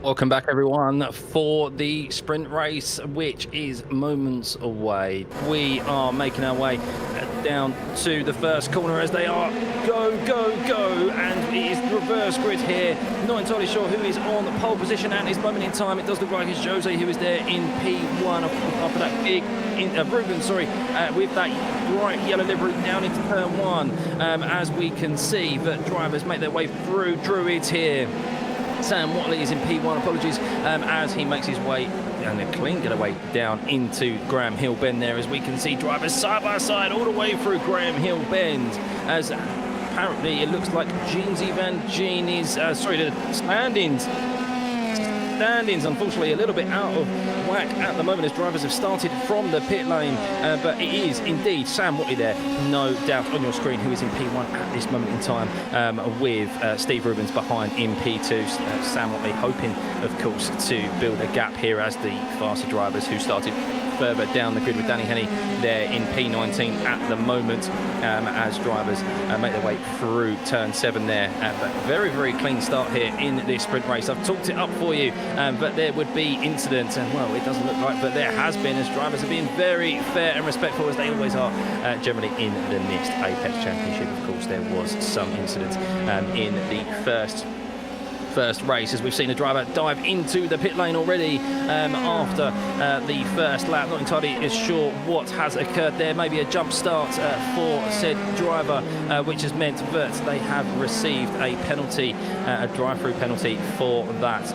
Welcome back, everyone, for the sprint race, which is moments away. We are making our way down to the first corner as they are go, go, go, and it is reverse grid here. Not entirely sure who is on pole position at this moment in time. It does look like it's Jose who is there in P1 after that big, Ruben, with that bright yellow livery down into turn one. As we can see that drivers make their way through Druids here. Sam Watley is in P1, apologies, as he makes his way and a clean getaway down into Graham Hill Bend there, as we can see drivers side by side all the way through Graham Hill Bend, as apparently it looks like Jeansy Van Gene is, the standings unfortunately a little bit out of whack at the moment as drivers have started from the pit lane, but it is indeed Sam Watley there, no doubt on your screen, who is in P1 at this moment in time, with Steve Rubens behind in P2. Sam Watley hoping, of course, to build a gap here as the faster drivers who started further down the grid with Danny Henney there in P19 at the moment, as drivers make their way through turn 7 there. But very, very clean start here in this sprint race. I've talked it up for you, but there would be incidents, and well, it doesn't look like, but there has been, as drivers have been very fair and respectful, as they always are, generally in the NIST Apex Championship. Of course, there was some incidents in the first race, as we've seen a driver dive into the pit lane already after the first lap. Not entirely sure what has occurred there. Maybe a jump start for said driver, which has meant that they have received a penalty, a drive-through penalty for that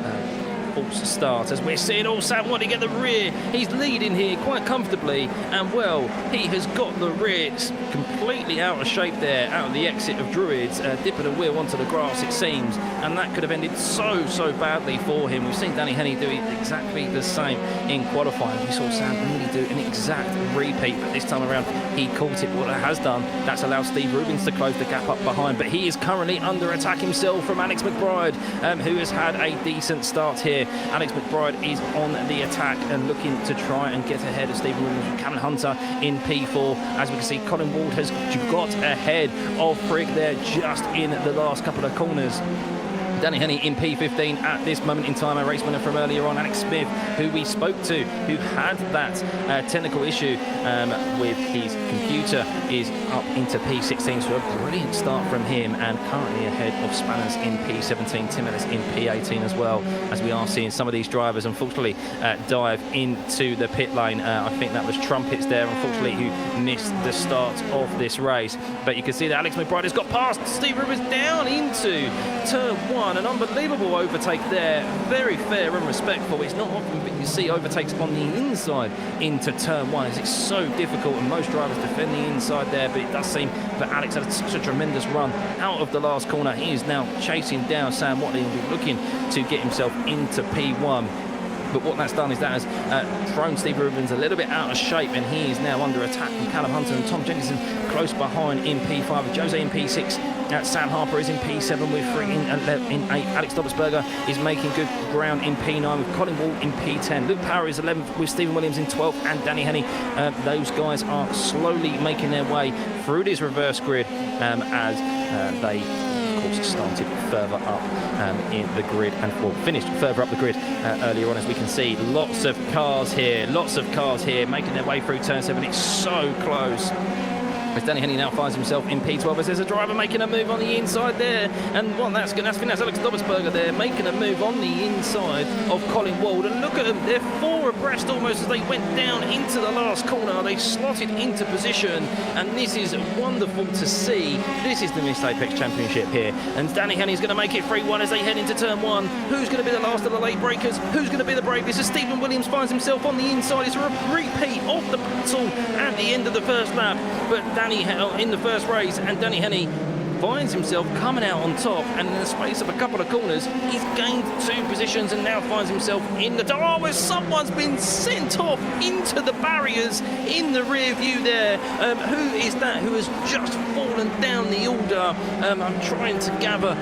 false start, as we're seeing Sam Watley get the rear. He's leading here quite comfortably, and well, he has got the rear completely out of shape there, out of the exit of Druids, dipping a wheel onto the grass, it seems, and that could have ended so badly for him. We've seen Danny Henney do exactly the same in qualifying. We saw Sam really do an exact repeat, but this time around he caught it. What it has done, that's allowed Steve Rubens to close the gap up behind, but he is currently under attack himself from Alex McBride, who has had a decent start here. Alex McBride is on the attack and looking to try and get ahead of Stephen Williams and Cameron Hunter in P4. As we can see, Colin Ward has got ahead of Frick there just in the last couple of corners. Danny Henney in P15 at this moment in time. A race winner from earlier on, Alex Smith, who we spoke to, who had that technical issue with his computer, is up into P16. So a brilliant start from him, and currently ahead of Spanners in P17, Tim Ellis in P18 as well, as we are seeing some of these drivers unfortunately dive into the pit lane. I think that was Trumpets there, unfortunately, who missed the start of this race. But you can see that Alex McBride has got past Steve Rivers down into turn 1. An unbelievable overtake there, very fair and respectful. It's not often that you see overtakes on the inside into turn 1, as it's so difficult, and most drivers defend the inside there, but it does seem that Alex had such a tremendous run out of the last corner. He is now chasing down Sam Watley and be looking to get himself into P1. But what that's done is that has thrown Steve Rubens a little bit out of shape, and he is now under attack from Callum Hunter and Tom Jenkinson close behind in P5, with Jose in P6. Sam Harper is in P7 with Frick in 8. Alex Dobbsberger is making good ground in P9 with Colin Wall in P10. Luke Power is 11th with Stephen Williams in 12th, and Danny Henney. Those guys are slowly making their way through this reverse grid as they, of course, started further up in the grid and finished further up the grid earlier on. As we can see, lots of cars here making their way through turn 7. It's so close. As Danny Henney now finds himself in P12, as there's a driver making a move on the inside there, and what that's Alex Dobbsberger there making a move on the inside of Colin Wald, and look at them, they're 4 abreast almost as they went down into the last corner. They slotted into position, and this is wonderful to see. This is the NIST Apex Championship here, and Danny Henney's going to make it 3-1 as they head into turn 1. Who's going to be the last of the late breakers? Who's going to be the bravest? As Stephen Williams finds himself on the inside. It's a repeat of the battle at the end of the first lap, but Danny in the first race, and Danny Henney finds himself coming out on top, and in the space of a couple of corners he's gained 2 positions and now finds himself in the where someone's been sent off into the barriers in the rear view there. Who is that who has just fallen down the order? I'm trying to gather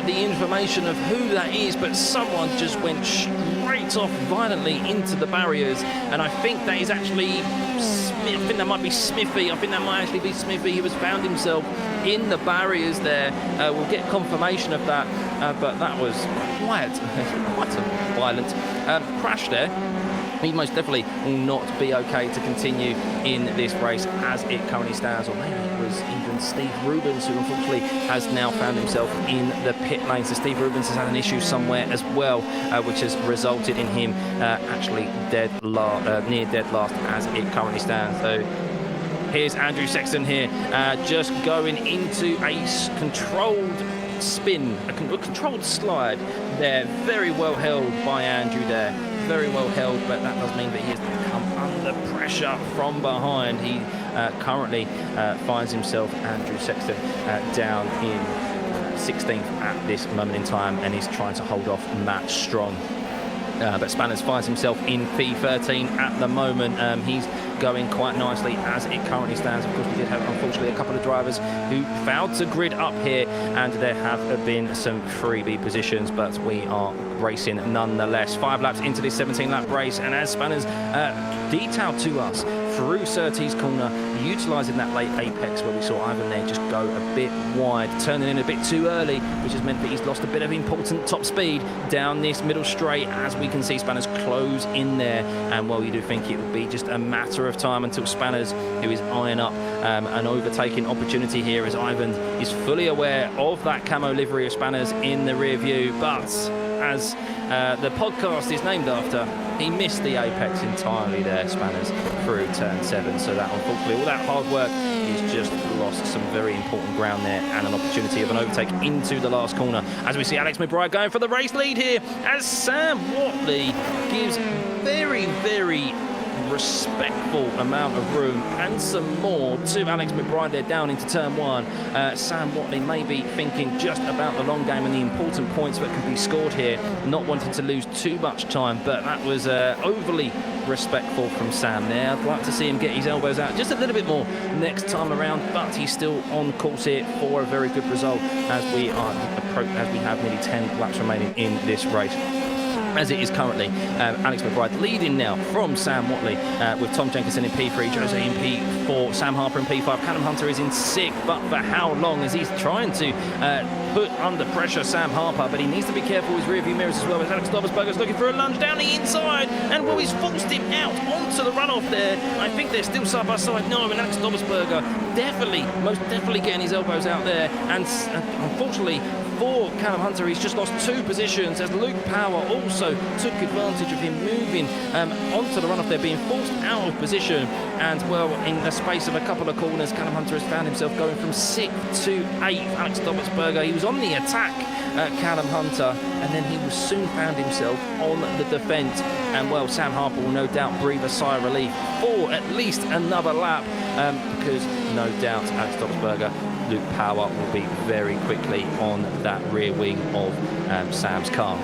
the information of who that is, but someone just went straight off violently into the barriers, and I think that is actually think that might be Smithy. I think that might actually be Smithy. He was found himself in the barriers there. We'll get confirmation of that, but that was quite a violent crash there. He most definitely will not be okay to continue in this race as it currently stands, or maybe it was even Steve Rubens who unfortunately has now found himself in the pit lane. So Steve Rubens has had an issue somewhere as well, which has resulted in him actually near dead last as it currently stands. So here's Andrew Sexton here, just going into a controlled spin, a controlled slide there. Very well held by Andrew there. Very well held, but that does mean that he has come under pressure from behind. He currently finds himself, Andrew Sexton, down in 16th at this moment in time, and he's trying to hold off Matt Strong. But Spanners finds himself in P13 at the moment. He's going quite nicely as it currently stands. Of course, we did have, unfortunately, a couple of drivers who failed to grid up here, and there have been some freebie positions, but we are racing nonetheless. 5 laps into this 17-lap race, and as Spanners detailed to us through Surtees corner, utilising that late apex where we saw Ivan there just go a bit wide, turning in a bit too early, which has meant that he's lost a bit of important top speed down this middle straight, as we can see Spanners close in there. And well, you do think it will be just a matter of time until Spanners, who is eyeing up an overtaking opportunity here, as Ivan is fully aware of that camo livery of Spanners in the rear view, but as the podcast is named after, he missed the apex entirely there, Spanners, through turn 7. So that, unfortunately, all that hard work, he's just lost some very important ground there, and an opportunity of an overtake into the last corner. As we see Alex McBride going for the race lead here, as Sam Watley gives very, very respectful amount of room and some more to Alex McBride there down into turn 1. Sam Watley may be thinking just about the long game and the important points that can be scored here, not wanting to lose too much time, but that was overly respectful from Sam there. I'd like to see him get his elbows out just a little bit more next time around, but he's still on course here for a very good result as we have nearly 10 laps remaining in this race. As it is currently, Alex McBride leading now from Sam Watley, with Tom Jenkinson in P3, Jose in P4, Sam Harper in P5, Callum Hunter is in 6th, but for how long, as he's trying to put under pressure Sam Harper, but he needs to be careful with his rear view mirrors as well, as Alex Dobbersberger's looking for a lunge down the inside, and well, he's forced him out onto the runoff there. I think they're still side by side. No, and Alex Dobbersberger most definitely getting his elbows out there, and unfortunately for Callum Hunter, he's just lost 2 positions, as Luke Power also took advantage of him moving onto the runoff there, being forced out of position. And well, in the space of a couple of corners, Callum Hunter has found himself going from 6th to 8th. Alex Dobbersberger, he was on the attack, Callum Hunter, and then he was soon found himself on the defence. And well, Sam Harper will no doubt breathe a sigh of relief for at least another lap, because no doubt Alex Dobbersberger, Luke Power will be very quickly on that rear wing of Sam's car.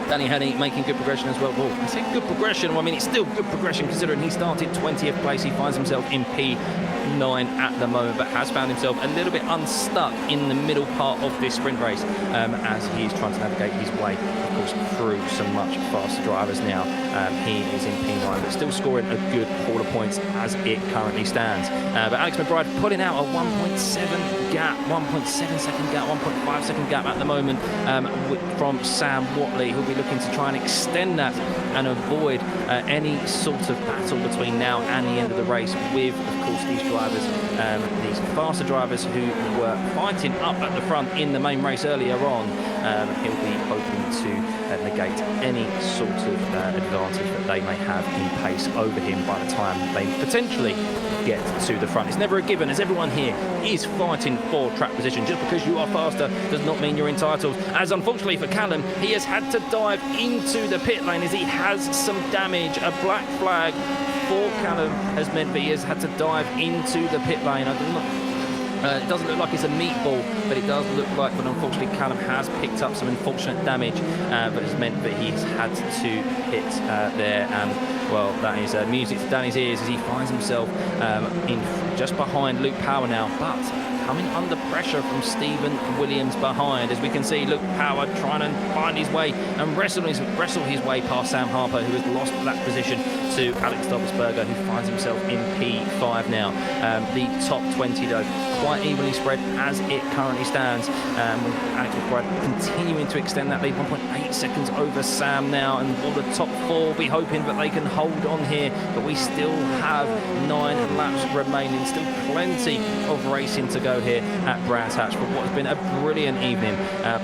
Danny Henney making good progression as well. Well, I say good progression. Well, I mean, it's still good progression considering he started 20th place. He finds himself in P9 at the moment, but has found himself a little bit unstuck in the middle part of this sprint race, as he is trying to navigate his way, of course, through some much faster drivers now. He is in P9, but still scoring a good haul of points as it currently stands. But Alex McBride putting out a 1.7 gap, 1.7 second gap, 1.5 second gap at the moment from Sam Watley, who'll be looking to try and extend that and avoid any sort of battle between now and the end of the race with, of course, these drivers, these faster drivers who were fighting up at the front in the main race earlier on. He'll be hoping to negate any sort of advantage that they may have in pace over him by the time they potentially get to the front. It's never a given, as everyone here is fighting for track position. Just because you are faster does not mean you're entitled. As unfortunately for Callum, he has had to dive into the pit lane as he has some damage. A black flag for Callum has meant that he has had to dive into the pit lane. It doesn't look like it's a meatball, but it does look like that unfortunately Callum has picked up some unfortunate damage, but has meant that he's had to hit there, and well, that is music to Danny's ears as he finds himself in just behind Luke Power now. But coming under pressure from Stephen Williams behind. As we can see, Luke Power trying to find his way and wrestle his way past Sam Harper, who has lost that position to Alex Dobbsberger, who finds himself in P5 now. The top 20, though, quite evenly spread as it currently stands. Alex McBride continuing to extend that lead, 1.8 seconds over Sam now, and will the top 4 be hoping that they can hold on here? But we still have 9 laps remaining, still plenty of racing to go here at Brands Hatch for what has been a brilliant evening.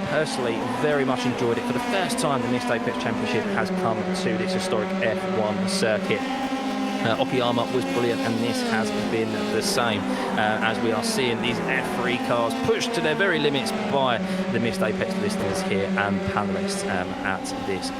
Personally, very much enjoyed it. For the first time, the Missed Apex Championship has come to this historic F1 circuit. Okayama was brilliant, and this has been the same, as we are seeing these F3 cars pushed to their very limits by the Missed Apex listeners here and panellists at this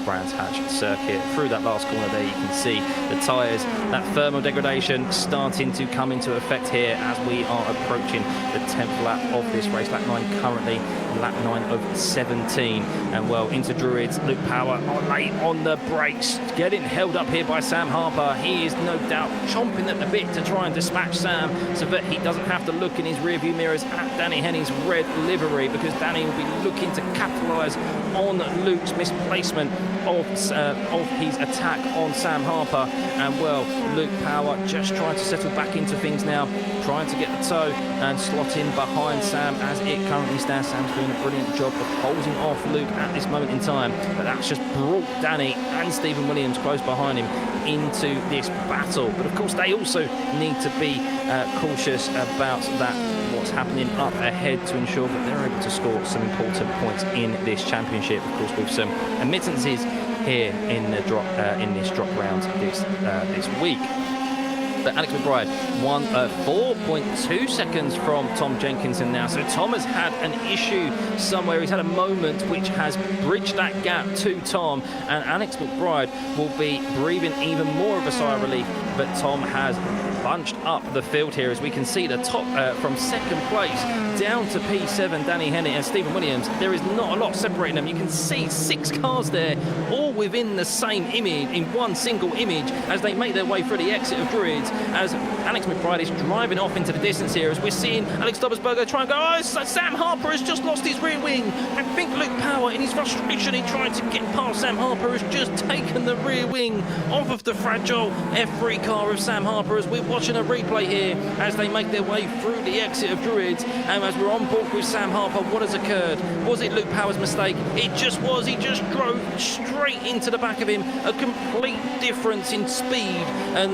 Brands Hatch circuit. Through that last corner there, you can see the tyres, that thermal degradation starting to come into effect here as we are approaching the 10th lap of this race. Lap 9 currently, lap 9 of 17, and well into Druids. Luke Power late on the brakes, getting held up here by Sam Harper. He is no doubt chomping at the bit to try and dispatch Sam so that he doesn't have to look in his rearview mirrors at Danny Henning's red livery, because Danny will be looking to capitalise on Luke's misplacement of his attack on Sam Harper. And well, Luke Power just trying to settle back into things now, trying to get the toe and slot in behind Sam as it currently stands. Sam's doing a brilliant job of holding off Luke at this moment in time, but that's just brought Danny and Stephen Williams close behind him into this battle. But of course they also need to be cautious about what's happening up ahead to ensure that they're able to score some important points in this championship. Of course, with some admittances here in the drop in this drop round this week. But Alex McBride won 4.2 seconds from Tom Jenkinson now. So Tom has had an issue somewhere. He's had a moment which has bridged that gap to Tom. And Alex McBride will be breathing even more of a sigh of relief. But Tom has bunched up the field here, as we can see the top from second place down to P7, Danny Henning and Stephen Williams. There is not a lot separating them. You can see 6 cars there, all within the same image, in one single image, as they make their way through the exit of Druids, as Alex McBride is driving off into the distance here, as we're seeing Alex Dobbsberger try and go, oh, Sam Harper has just lost his rear wing. I think Luke Power, in his frustration in trying to get past Sam Harper, has just taken the rear wing off of the fragile F3 car of Sam Harper, as we're watching a replay here as they make their way through the exit of Druids. And as we're on board with Sam Harper, what has occurred? Was it Luke Power's mistake? It just was. He just drove straight into the back of him. A complete difference in speed, and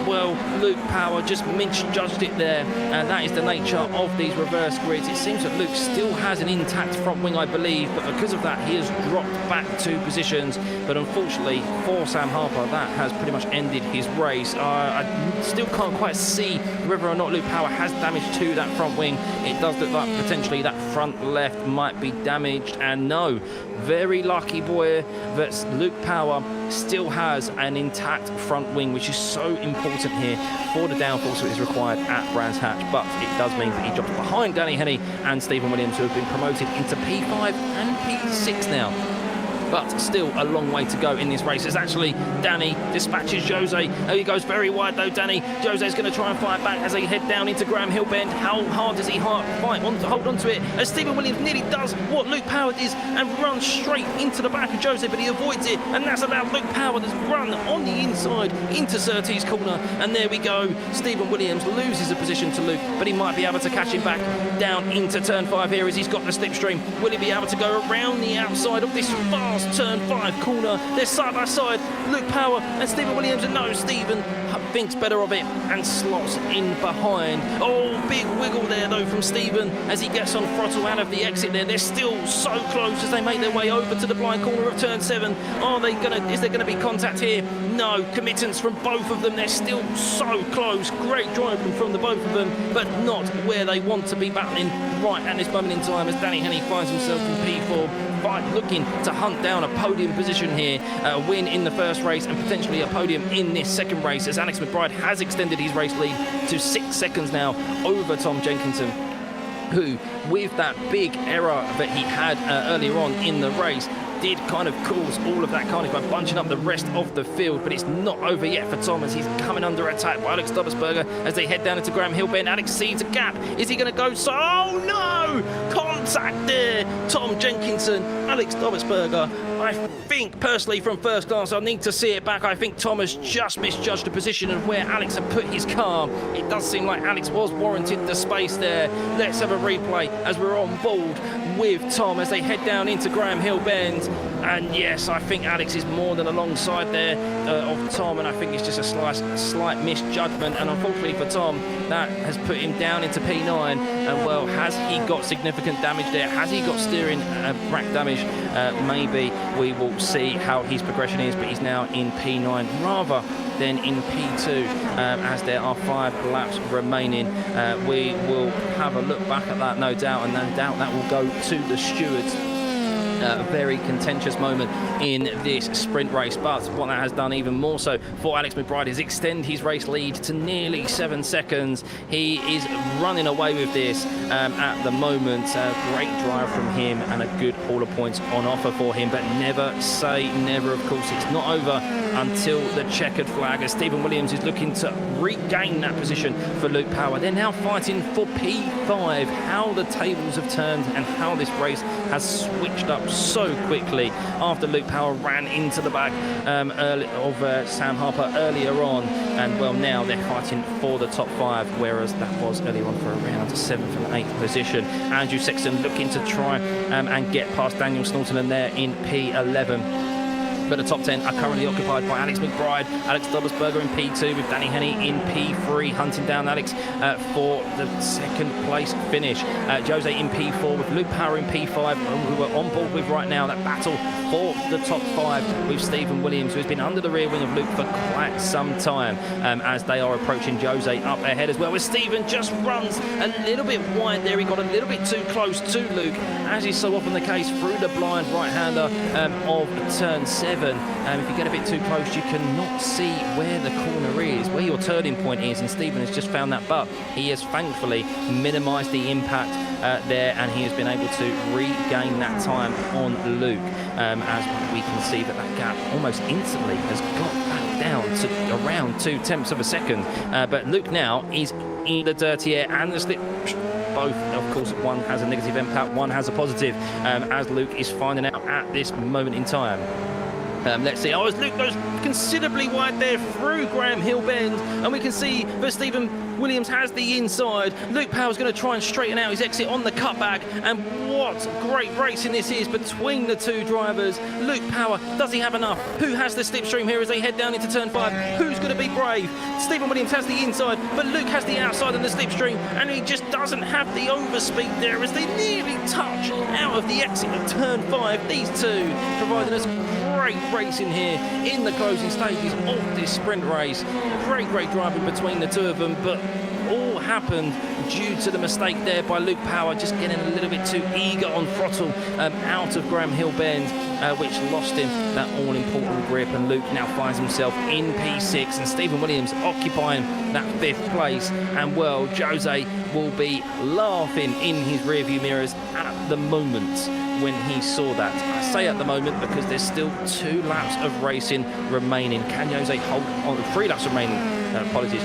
well, Luke Power just misjudged it there, and that is the nature of these reverse grids. It seems that Luke still has an intact front wing, I believe, but because of that he has dropped back 2 positions. But unfortunately for Sam Harper, that has pretty much ended his race. I still can't quite see whether or not Luke Power has damage to that front wing. It does look like potentially that front left might be damaged, and no, very lucky boy that Luke Power still has an intact front wing, which is so important here for the downforce that is required at Brands Hatch. But it does mean that he drops behind Danny Henny and Stephen Williams, who have been promoted into P5 and P6 now. But still a long way to go in this race, as actually Danny dispatches Jose. Oh, he goes very wide though, Danny. Jose's going to try and fight back as they head down into Graham Hill Bend. How hard does he hold on to it, as Stephen Williams nearly does what Luke Power is and runs straight into the back of Jose, but he avoids it, and that's allowed Luke Power to run on the inside into Surtees corner. And there we go, Stephen Williams loses a position to Luke, but he might be able to catch him back down into turn 5 here, as he's got the slipstream. Will he be able to go around the outside of this fast turn 5 corner? They're side by side, Luke Power and Stephen Williams, and no, Stephen thinks better of it and slots in behind. Oh, big wiggle there though from Stephen as he gets on throttle out of the exit there. They're still so close as they make their way over to the blind corner of turn 7. Is there gonna be contact here? No, committance from both of them. They're still so close. Great driving from the both of them, but not where they want to be battling right at this moment in time, as Danny Henny finds himself in P4. Looking to hunt down a podium position here, a win in the first race and potentially a podium in this second race, as Alex McBride has extended his race lead to 6 seconds now over Tom Jenkinson, who, with that big error that he had earlier on in the race, did kind of cause all of that carnage by bunching up the rest of the field, but it's not over yet for Tom as he's coming under attack by Alex Dobbersberger as they head down into Graham Hill Bend. Alex sees a gap. Is he going to go? So, oh no! Contact there. Tom Jenkinson, Alex Dobbersberger. I think personally from first glance, I'll need to see it back. I think Tom has just misjudged the position of where Alex had put his car. It does seem like Alex was warranted the space there. Let's have a replay as we're on board with Tom as they head down into Graham Hill Bend. And yes, I think Alex is more than alongside there of Tom, and I think it's just a slight misjudgment. And unfortunately for Tom, that has put him down into P9. And well, has he got significant damage there? Has he got steering rack damage? Maybe we will see how his progression is, but he's now in P9 rather than in P2 as there are 5 laps remaining. We will have a look back at that, no doubt, and no doubt that will go to the stewards. A very contentious moment in this sprint race, but what that has done even more so for Alex McBride is extend his race lead to nearly 7 seconds. He is running away with this at the moment. Great drive from him and a good haul of points on offer for him, but never say never. Of course, it's not over until the checkered flag as Stephen Williams is looking to regain that position for Luke Power. They're now fighting for P5. How the tables have turned and how this race has switched up so quickly after Luke Power ran into the back of Sam Harper earlier on, and well, now they're fighting for the top 5, whereas that was earlier on for around 7th and 8th position. Andrew Sexton looking to try and get past Daniel Snortelen there in P11. But the top 10 are currently occupied by Alex McBride, Alex Dobbersberger in P2 with Danny Henney in P3, hunting down Alex for the 2nd place finish. Jose in P4 with Luke Power in P5, who we're on board with right now. That battle for the top 5 with Stephen Williams, who's been under the rear wing of Luke for quite some time as they are approaching Jose up ahead as well. As Stephen just runs a little bit wide there. He got a little bit too close to Luke, as is so often the case through the blind right-hander of turn 7. If you get a bit too close, you cannot see where the corner is, where your turning point is, and Stephen has just found that, but he has thankfully minimised the impact there, and he has been able to regain that time on Luke, as we can see that gap almost instantly has got back down to around 0.2 of a second, but Luke now is in the dirty air and the slip. Both, of course, one has a negative impact, one has a positive, as Luke is finding out at this moment in time. Let's see. Oh, as Luke goes considerably wide there through Graham Hill Bend, and we can see that Stephen Williams has the inside. Luke Power's going to try and straighten out his exit on the cutback, and what great racing this is between the two drivers. Luke Power, does he have enough? Who has the slipstream here as they head down into turn 5? Who's going to be brave? Stephen Williams has the inside, but Luke has the outside and the slipstream, and he just doesn't have the overspeed there as they nearly touch out of the exit of turn 5. These two providing us great racing here in the closing stages of this sprint race. Great driving between the two of them, but all happened due to the mistake there by Luke Power, just getting a little bit too eager on throttle out of Graham Hill Bend, which lost him that all-important grip, and Luke now finds himself in P6, and Stephen Williams occupying that 5th place, and well, Jose will be laughing in his rearview mirrors at the moment when he saw that. I say at the moment because there's still 2 laps of racing remaining. Can Jose hold on? 3 laps remaining. Apologies.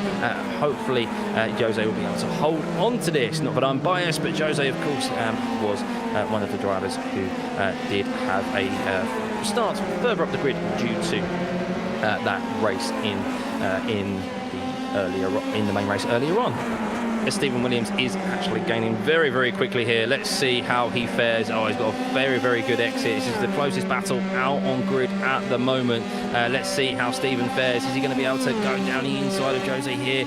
Hopefully Jose will be able to hold on to this. Not that I'm biased, but Jose, of course, was one of the drivers who did have a start further up the grid due to that race in the main race earlier on. As Stephen Williams is actually gaining very quickly here. Let's see how he fares. Oh, he's got a very good exit. This is the closest battle out on grid at the moment. Let's see how Stephen fares. Is he going to be able to go down the inside of Jose here?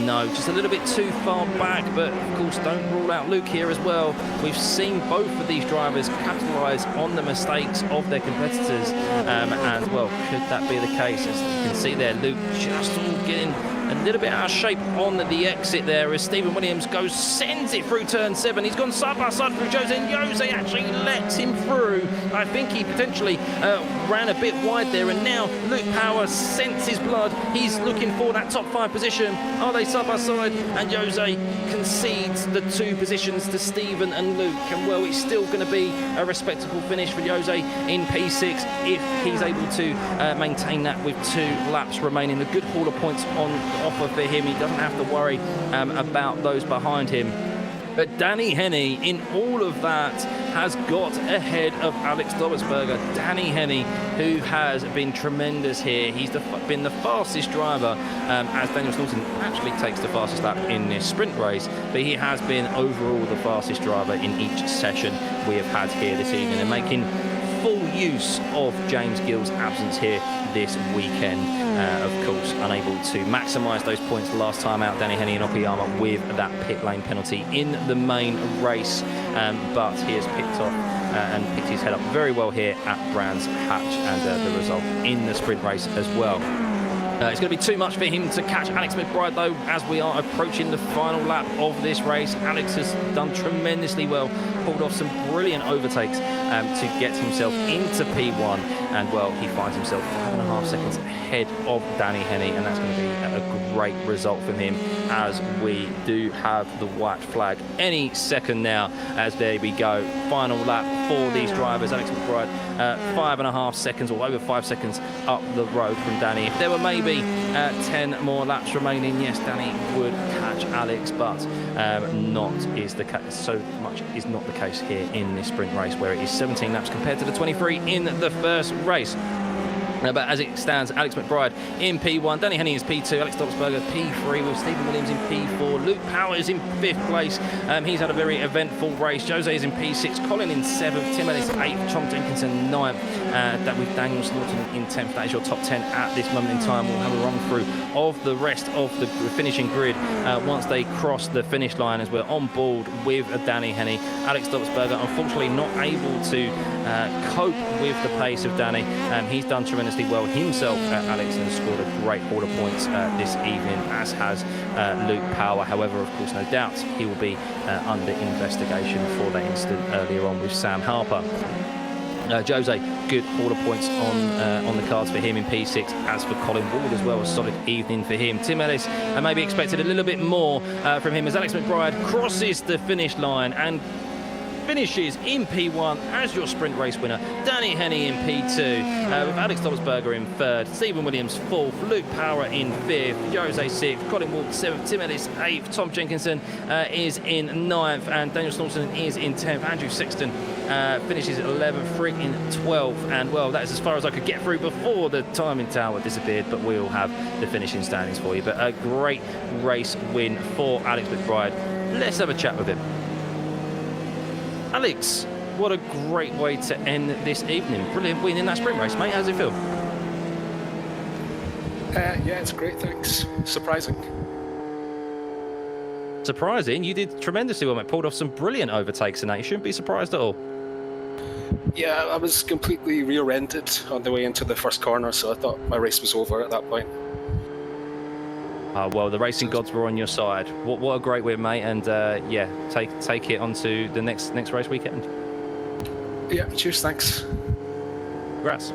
No, just a little bit too far back, but of course don't rule out Luke here as well. We've seen both of these drivers capitalise on the mistakes of their competitors, and well, could that be the case? As you can see there, Luke just all getting a little bit out of shape on the exit there as Stephen Williams sends it through turn 7. He's gone side by side through Jose, and Jose actually lets him through. I think he potentially ran a bit wide there, and now Luke Power scents his blood. He's looking for that top 5 position. Are they side by side? And Jose concedes the 2 positions to Stephen and Luke, and well, it's still going to be a respectable finish for Jose in P6 if he's able to maintain that with 2 laps remaining. A good haul of points on offer for him. He doesn't have to worry about those behind him. But Danny Henney, in all of that, has got ahead of Alex Dobbertsberger. Danny Henney, who has been tremendous here. He's been the fastest driver as Daniel Snorton actually takes the fastest lap in this sprint race. But he has been overall the fastest driver in each session we have had here this evening, and making full use of James Gill's absence here this weekend. Of course, unable to maximise those points last time out, Danny Henney and Okayama with that pit lane penalty in the main race, but he has picked off and picked his head up very well here at Brands Hatch, and the result in the sprint race as well. It's going to be too much for him to catch Alex McBride, though, as we are approaching the final lap of this race. Alex has done tremendously well, pulled off some brilliant overtakes to get himself into P1, and well, he finds himself 5.5 seconds ahead of Danny Henney, and that's going to be a great result from him, as we do have the white flag any second now. As there we go, final lap for these drivers. Alex McBride 5.5 seconds, or over 5 seconds up the road from Danny. If there were maybe 10 more laps remaining, yes, Danny would catch Alex, but not is the case. So much is not the case here in this sprint race, where it is 17 laps compared to the 23 in the first race. But as it stands, Alex McBride in P1, Danny Henney is P2, Alex Dobbertsberger P3, with Stephen Williams in P4, Luke Power is in 5th place. He's had a very eventful race. Jose is in P6, Colin in 7th, Tim Ellis 8th, Tom Jenkinson 9th. That with Daniel Snorton in 10th. That is your top 10 at this moment in time. We'll have a run through of the rest of the finishing grid once they cross the finish line, as we're on board with Danny Henney. Alex Dobbertsberger unfortunately not able to cope with the pace of Danny. He's done tremendously well himself, Alex, and scored a great haul of points this evening, as has Luke Power. However, of course, no doubt he will be under investigation for that incident earlier on with Sam Harper. Jose, good haul of points on the cards for him in P6. As for Colin Ward as well, a solid evening for him. Tim Ellis maybe expected a little bit more from him, as Alex McBride crosses the finish line and finishes in P1 as your sprint race winner. Danny Henney in P2, with Alex Dobbertsberger in 3rd, Stephen Williams 4th, Luke Power in 5th, Jose 6th, Colin Ward 7th, Tim Ellis 8th, Tom Jenkinson is in 9th, and Daniel Snorton is in 10th. Andrew Sexton finishes 11th, Frick in 12th, and well, that is as far as I could get through before the timing tower disappeared, but we'll have the finishing standings for you. But a great race win for Alex McBride. Let's have a chat with him. Alex, what a great way to end this evening. Brilliant win in that sprint race, mate. How does it feel? Yeah, it's great, thanks. Surprising. Surprising? You did tremendously well, mate. Pulled off some brilliant overtakes in that. You shouldn't be surprised at all. Yeah, I was completely rear-ended on the way into the first corner, so I thought my race was over at that point. Well, the racing gods were on your side. What a great win, mate. And yeah, take it on to the next race weekend. Yeah, cheers, thanks. Congrats.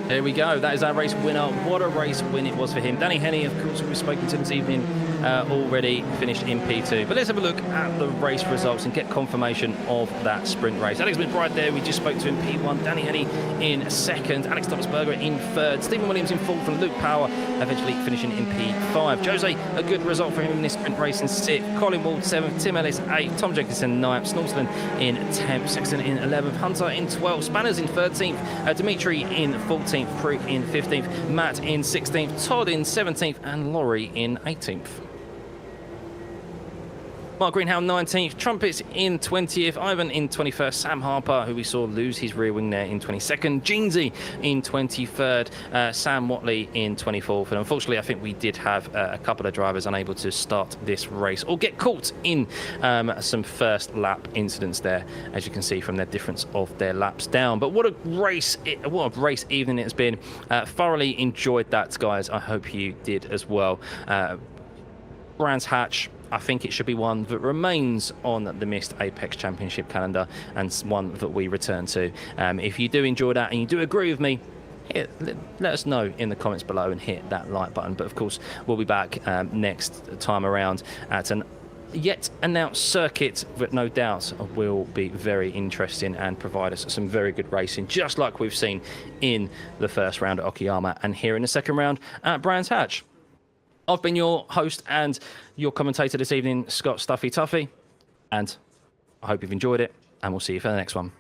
There we go. That is our race winner. What a race win it was for him. Danny Henney, of course, we've spoken to this evening, already finished in P2. But let's have a look at the race results and get confirmation of that sprint race. Alex McBride there, we just spoke to him, P1. Danny Henney in 2nd. Alex Dobbertsberger in 3rd. Stephen Williams in 4th, and Luke Power eventually finishing in P5. Jose, a good result for him in this sprint race in 6th. Colin Ward 7th. Tim Ellis 8th. Tom Jenkinson 9th. Snorton in 10th. Sexton in 11th. Hunter in 12th. Spanners in 13th. Dimitri in 14th. Frick in 15th. Matt in 16th. Todd in 17th. And Laurie in 18th. Mark Greenhow 19th, Trumpets in 20th, Ivan in 21st, Sam Harper, who we saw lose his rear wing there, in 22nd, Jeansy in 23rd, Sam Watley in 24th. And unfortunately, I think we did have a couple of drivers unable to start this race or get caught in some first lap incidents there, as you can see from the difference of their laps down. But what a race evening it's been. Thoroughly enjoyed that, guys. I hope you did as well. Brands Hatch, I think it should be one that remains on the Missed Apex Championship calendar and one that we return to. If you do enjoy that and you do agree with me, let us know in the comments below and hit that like button. But of course, we'll be back next time around at an yet announced circuit that no doubt will be very interesting and provide us some very good racing, just like we've seen in the first round at Okayama and here in the second round at Brands Hatch. I've been your host and your commentator this evening, Scott Stuffy Tuffy, and I hope you've enjoyed it, and we'll see you for the next one.